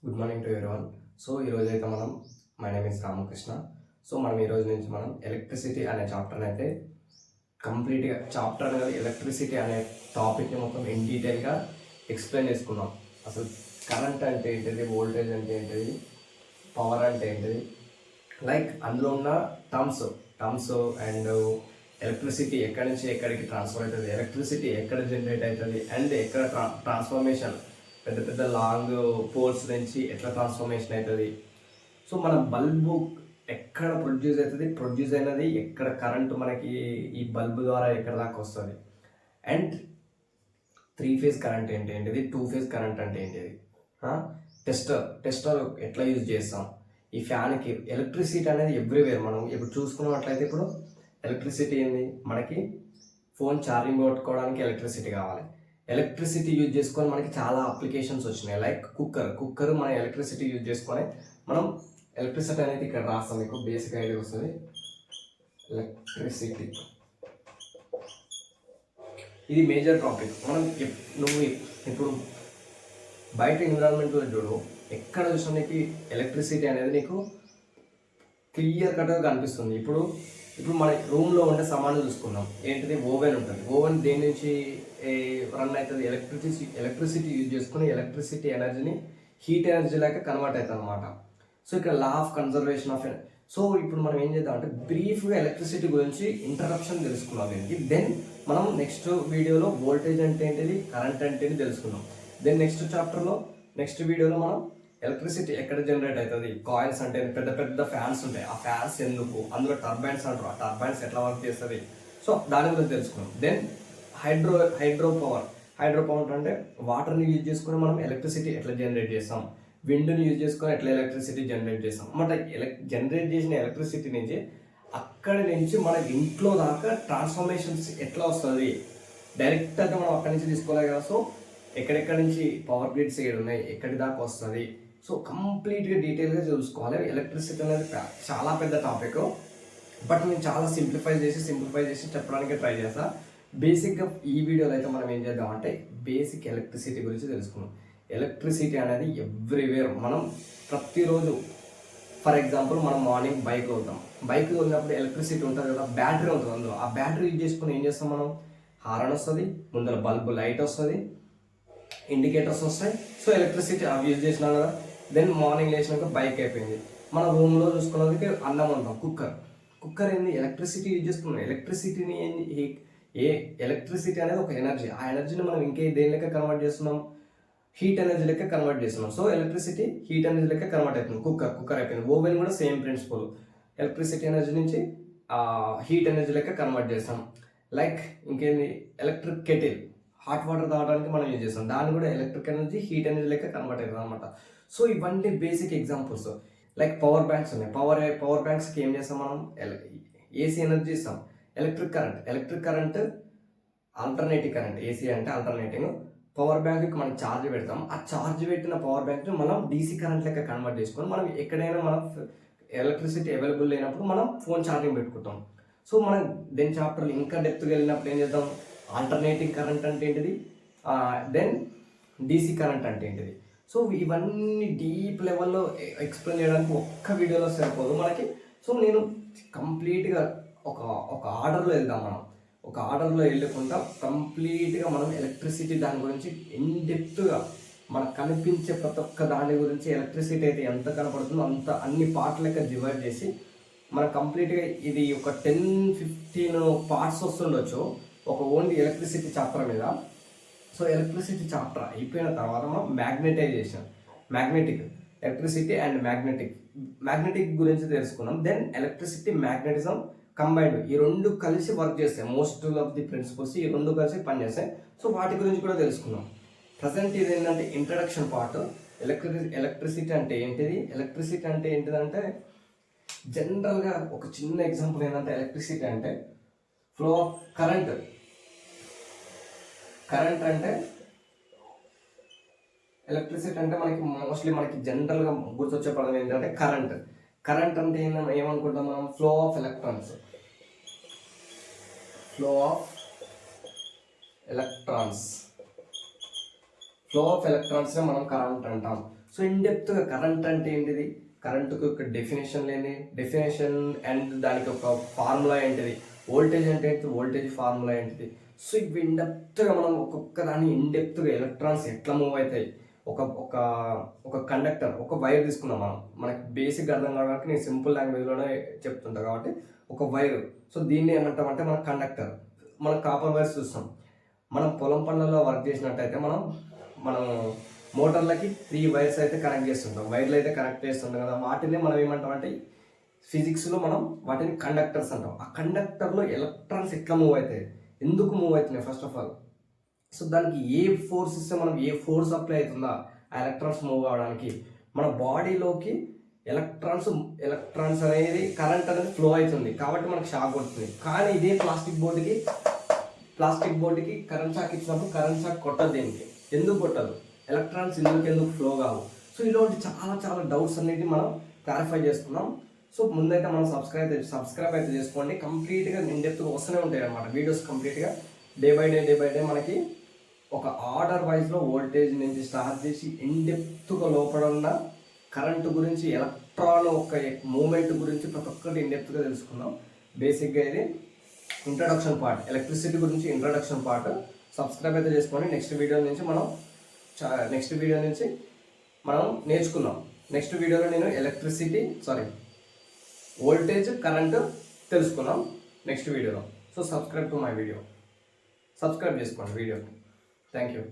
Good morning to everyone. So ఈరోజు అయితే my name is Ramakrishna. So మనం ఈరోజు నుంచి ఎలక్ట్రిసిటీ అనే చాప్టర్ని అయితే కంప్లీట్గా చాప్టర్ అనేది ఎలక్ట్రిసిటీ అనే టాపిక్ని మొత్తం ఇన్ డీటెయిల్గా ఎక్స్ప్లెయిన్ చేసుకున్నాం. అసలు కరెంట్ అంటే ఏంటిది, వోల్టేజ్ అంటే ఏంటిది, పవర్ అంటే ఏంటిది, లైక్ అందులో ఉన్న టర్మ్స్ అండ్ ఎలక్ట్రిసిటీ ఎక్కడి నుంచి ఎక్కడికి ట్రాన్స్ఫర్ అవుతుంది, ఎలక్ట్రిసిటీ ఎక్కడ జనరేట్ అవుతుంది అండ్ ఎక్కడ ట్రాన్స్ఫర్మేషన్ పెద్ద పెద్ద లాంగ్ పోల్స్ నుంచి ఎట్లా ట్రాన్స్ఫర్మేషన్ అవుతుంది. సో మన బల్బు ఎక్కడ ప్రొడ్యూస్ అయినది ఎక్కడ కరెంటు మనకి ఈ బల్బు ద్వారా ఎక్కడ దాకా వస్తుంది, అండ్ 3 ఫేజ్ కరెంట్ ఏంటిది, 2 ఫేజ్ కరెంట్ అంటే ఏంటిది, టెస్టర్ ఎట్లా యూజ్ చేస్తాం, ఈ ఫ్యాన్కి ఎలక్ట్రిసిటీ అనేది ఎవ్రీవేర్. మనం ఇప్పుడు చూసుకున్నట్లయితే ఇప్పుడు ఎలక్ట్రిసిటీ ఏంది, మనకి ఫోన్ ఛార్జింగ్ పెట్టుకోవడానికి ఎలక్ట్రిసిటీ కావాలి. ఎలక్ట్రిసిటీ యూజ్ చేసుకొని మనకి చాలా అప్లికేషన్స్ వచ్చినాయి. లైక్ కుక్కర్ మన ఎలక్ట్రిసిటీ యూజ్ చేసుకొని మనం ఎలక్ట్రిసిటీ అనేది ఇక్కడ రాస్తాం. మీకు బేసిక్ ఐడియా వస్తుంది. ఎలక్ట్రిసిటీ ఇది మేజర్ టాపిక్. నువ్వు ఇప్పుడు బయట ఎన్విరాన్మెంట్లో చూడు, ఎక్కడ చూసినా నీకు ఎలక్ట్రిసిటీ అనేది నీకు క్లియర్ కట్గా కనిపిస్తుంది. ఇప్పుడు మన రూమ్లో ఉండే సామాన్లు చూసుకుందాం. ఏంటిది, ఓవెన్ ఉంటుంది. ఓవెన్ దేని నుంచి రన్ అవుతుంది, ఎలక్ట్రిసిటీ యూజ్ చేసుకుని ఎలక్ట్రిసిటీ ఎనర్జీని హీట్ ఎనర్జీ లాగా కన్వర్ట్ అవుతుంది అనమాట. సో ఇక్కడ law of conservation of so ఇప్పుడు మనం ఏం చేద్దాం అంటే బ్రీఫ్గా ఎలక్ట్రిసిటీ గురించి ఇంట్రడక్షన్ తెలుసుకున్నాం దీనికి. దెన్ మనం నెక్స్ట్ వీడియోలో వోల్టేజ్ అంటే ఏంటిది, కరెంట్ అంటే ఏంటి తెలుసుకుందాం. దెన్ నెక్స్ట్ వీడియోలో మనం ఎలక్ట్రిసిటీ ఎక్కడ జనరేట్ అవుతుంది, కాయిల్స్ అంటే పెద్ద పెద్ద ఫ్యాన్స్ ఉంటాయి, ఆ ఫ్యాన్స్ ఎందుకు, అందులో టర్బైన్స్ అంటారు, ఆ టర్బైన్స్ ఎట్లా వర్క్ చేస్తుంది, సో దాని గురించి తెలుసుకున్నాం. దెన్ హైడ్రో పవర్ అంటే వాటర్ని యూజ్ చేసుకుని మనం ఎలక్ట్రిసిటీ ఎట్లా జనరేట్ చేస్తాం, విండ్ని యూజ్ చేసుకొని ఎట్లా ఎలక్ట్రిసిటీ జనరేట్ చేస్తాం అన్నమాట. జనరేట్ చేసిన ఎలక్ట్రిసిటీ నుంచి అక్కడి నుంచి మన ఇంట్లో దాకా ట్రాన్స్ఫర్మేషన్స్ ఎట్లా వస్తుంది, డైరెక్ట్ అంటే మనం అక్కడి నుంచి తీసుకోలేదు కదా. సో ఎక్కడెక్కడి నుంచి పవర్ గ్రిడ్స్ ఏడు ఉన్నాయి, ఎక్కడి దాకా వస్తుంది, సో కంప్లీట్గా డీటెయిల్గా చూసుకోవాలి. ఎలక్ట్రిసిటీ అనేది చాలా పెద్ద టాపిక్, బట్ నేను చాలా సింప్లిఫై చేసి చెప్పడానికి ట్రై చేస్తాను. బేసిక్గా ఈ వీడియోలో అయితే మనం ఏం చేద్దామంటే బేసిక్ ఎలక్ట్రిసిటీ గురించి తెలుసుకున్నాం. ఎలక్ట్రిసిటీ అనేది ఎవ్రీవేర్. మనం ప్రతిరోజు ఫర్ ఎగ్జాంపుల్ మనం మార్నింగ్ బైక్ వెళ్ళినప్పుడు ఎలక్ట్రిసిటీ ఉంటుంది కదా, బ్యాటరీ ఉంటుంది అందులో. ఆ బ్యాటరీ యూజ్ చేసుకుని ఏం చేస్తాం మనం, హారన్ వస్తుంది, ముందర బల్బు లైట్ వస్తుంది, ఇండికేటర్స్ వస్తాయి. సో ఎలక్ట్రిసిటీ అవి యూజ్ చేసినాం కదా. దెన్ మార్నింగ్ లేచినాక బైక్ అయిపోయింది. మన రూమ్లో చూసుకున్నది అన్నం ఉంటాం, కుక్కర్ ఏంది, ఎలక్ట్రిసిటీ యూజ్ చేసుకున్నాం. ఎలక్ట్రిసిటీని ఎలక్ట్రిసిటీ అనేది ఒక ఎనర్జీ. ఆ ఎనర్జీని మనం దేని లెక్క కన్వర్ట్ చేస్తున్నాం, హీట్ ఎనర్జీ లెక్క కన్వర్ట్ చేస్తున్నాం. సో ఎలక్ట్రిసిటీ హీట్ ఎనర్జీ లెక్క కన్వర్ట్ అవుతుంది. కుక్కర్ అయిపోయింది. ఓవెన్ కూడా సేమ్ ప్రిన్సిపల్, ఎలక్ట్రిసిటీ ఎనర్జీ నుంచి హీట్ ఎనర్జీ లెక్క కన్వర్ట్ చేస్తాం. లైక్ ఇంకేంది, ఎలక్ట్రిక్ కెటిల్, హాట్ వాటర్ తాగడానికి మనం యూజ్ చేస్తాం, దాన్ని కూడా ఎలక్ట్రిక్ ఎనర్జీ హీట్ ఎనర్జీ లెక్క కన్వర్ట్ అవుతుంది అనమాట. సో ఇవన్నీ basic examples. Like power banks ఉన్నాయి. పవర్ బ్యాంక్స్కి ఏం చేస్తాం మనం, ఏసీ ఎనర్జీ ఇస్తాం. Electric current alternative current, AC అంటే ఆల్టర్నేటివ్. పవర్ బ్యాంక్కి మనం ఛార్జ్ పెడతాం. ఆ ఛార్జ్ పెట్టిన పవర్ బ్యాంక్ని మనం డీసీ కరెంట్ లెక్క కన్వర్ట్ చేసుకొని మనం ఎక్కడైనా మనం ఎలక్ట్రిసిటీ అవైలబుల్ లేనప్పుడు మనం ఫోన్ ఛార్జింగ్ పెట్టుకుంటాం. సో మనం దెన్ చాప్టర్లో ఇంకా డెప్త్గా వెళ్ళినప్పుడు ఏం చేద్దాం, ఆల్టర్నేటివ్ కరెంట్ అంటే ఏంటిది, దెన్ డీసీ కరెంట్ అంటే ఏంటిది. సో ఇవన్నీ డీప్ లెవెల్లో ఎక్స్ప్లెయిన్ చేయడానికి ఒక్క వీడియోలో సరిపోదు మనకి. సో నేను కంప్లీట్గా ఒక ఆర్డర్లో వెళ్దాం. ఒక ఆర్డర్లో వెళ్ళకుండా కంప్లీట్గా మనం ఎలక్ట్రిసిటీ దాని గురించి ఇన్డెప్త్గా మనకు కనిపించే ప్రతి ఒక్క దాని గురించి ఎలక్ట్రిసిటీ అయితే ఎంత కనపడుతుందో అంత అన్ని పార్ట్ లెక్క డివైడ్ చేసి మనం కంప్లీట్గా ఇది ఒక 10-15 పార్ట్స్ వస్తుండొచ్చు ఒక ఓన్లీ ఎలక్ట్రిసిటీ చాప్టర్ మీద. సో ఎలక్ట్రిసిటీ చాప్టర్ అయిపోయిన తర్వాత మనం మ్యాగ్నెటిక్ ఎలక్ట్రిసిటీ అండ్ మ్యాగ్నెటిక్ గురించి తెలుసుకున్నాం. దెన్ ఎలక్ట్రిసిటీ, మ్యాగ్నెటిజం కంబైన్డ్, ఈ రెండు కలిసి వర్క్ చేస్తాయి. మోస్ట్ ఆఫ్ ది ప్రిన్సిపల్స్ ఈ రెండు కలిసి పనిచేస్తాయి. సో వాటి గురించి కూడా తెలుసుకున్నాం. ప్రజెంట్ ఇది ఏంటంటే ఇంట్రడక్షన్ పార్ట్. ఎలక్ట్రిసిటీ అంటే ఏంటిదంటే జనరల్గా ఒక చిన్న ఎగ్జాంపుల్ ఏంటంటే, ఎలక్ట్రిసిటీ అంటే ఫ్లో ఆఫ్ కరెంట్ అంటే ఎలక్ట్రిసిటీ అంటే మనకి జనరల్గా గుర్తొచ్చే పదం ఏంటంటే కరెంట్ అంటే ఏమనుకుంటాం మనం, flow of electrons flow of ఎలక్ట్రాన్స్ని మనం కరెంట్ అంటాం. సో ఇన్ డెప్త్గా కరెంట్ అంటే ఏంటిది, కరెంటుకి ఒక డెఫినేషన్ అండ్ దానికి ఒక ఫార్ములా ఏంటిది, వోల్టేజ్ అంటే ఏంటి, వోల్టేజ్ ఫార్ములా ఏంటిది. సో ఇవి ఇన్ డెప్త్గా మనం ఒక్కొక్క దాన్ని ఇన్ డెప్త్గా ఎలక్ట్రాన్స్ ఎట్లా మూవ్ అవుతాయి, ఒక ఒక ఒక కండక్టర్, ఒక వైర్ తీసుకున్నాం మనకి బేసిక్ అర్థం కావడానికి నేను సింపుల్ లాంగ్వేజ్లోనే చెప్తుంటా కాబట్టి ఒక వైర్. సో దీన్ని ఏమంటామంటే మన కండక్టర్. మనం కాపర్ వైర్స్ చూస్తాం. మనం పొలం పనులలో వర్క్ చేసినట్టయితే మనం మోటార్లకి 3 వైర్స్ అయితే కనెక్ట్ చేస్తుంటాం, వైర్లు అయితే కనెక్ట్ చేస్తుంటాం కదా. వాటిని మనం ఏమంటామంటే ఫిజిక్స్లో మనం వాటిని కండక్టర్స్ అంటాం. ఆ కండక్టర్లో ఎలక్ట్రాన్స్ ఎట్లా మూవ్ అవుతాయి, ఎందుకు మూవ్ అవుతున్నాయి ఫస్ట్ ఆఫ్ ఆల్. సో దానికి ఏ ఫోర్స్ ఇస్తే మనం ఏ ఫోర్స్ అప్లై అవుతుందా ఆ ఎలక్ట్రాన్స్ మూవ్ కావడానికి, మన బాడీలోకి ఎలక్ట్రాన్స్ అనేది కరెంట్ అనేది ఫ్లో అవుతుంది కాబట్టి మనకు షాక్ కొడుతుంది. కానీ ఇదే ప్లాస్టిక్ బోర్డుకి కరెంట్ షాక్ ఇచ్చినప్పుడు కరెంట్ షాక్ కొట్టదు. దీనికి ఎందుకు కొట్టదు, ఎలక్ట్రాన్స్ ఎందుకు ఫ్లో కావు. సో ఇలాంటి చాలా చాలా డౌట్స్ అన్నిటి మనం క్లారిఫై చేసుకున్నాం. సో ముందైతే మనం సబ్స్క్రైబ్ అయితే చేసుకోండి. కంప్లీట్గా ఇన్ డెప్త్గా వస్తూనే ఉంటాయి అన్నమాట వీడియోస్. కంప్లీట్గా డే బై డే మనకి ఒక ఆర్డర్ వైజ్లో వోల్టేజ్ నుంచి స్టార్ట్ చేసి ఇన్ డెప్త్గా లోపల ఉన్న కరెంటు గురించి, ఎలక్ట్రాన్ ఒక మూమెంట్ గురించి ప్రతి ఒక్కటి ఇన్ డెప్త్గా తెలుసుకుందాం. బేసిక్గా ఇది ఇంట్రడక్షన్ పార్ట్, ఎలక్ట్రిసిటీ గురించి ఇంట్రడక్షన్ పార్ట్. సబ్స్క్రైబ్ అయితే చేసుకోండి. నెక్స్ట్ వీడియో నుంచి మనం నేర్చుకుందాం. నెక్స్ట్ వీడియోలో నేను వోల్టేజ్ కరెంటు తెలుసుకున్నాం నెక్స్ట్ వీడియోలో. సో సబ్స్క్రైబ్ చేసుకోండి వీడియోకి. Thank you.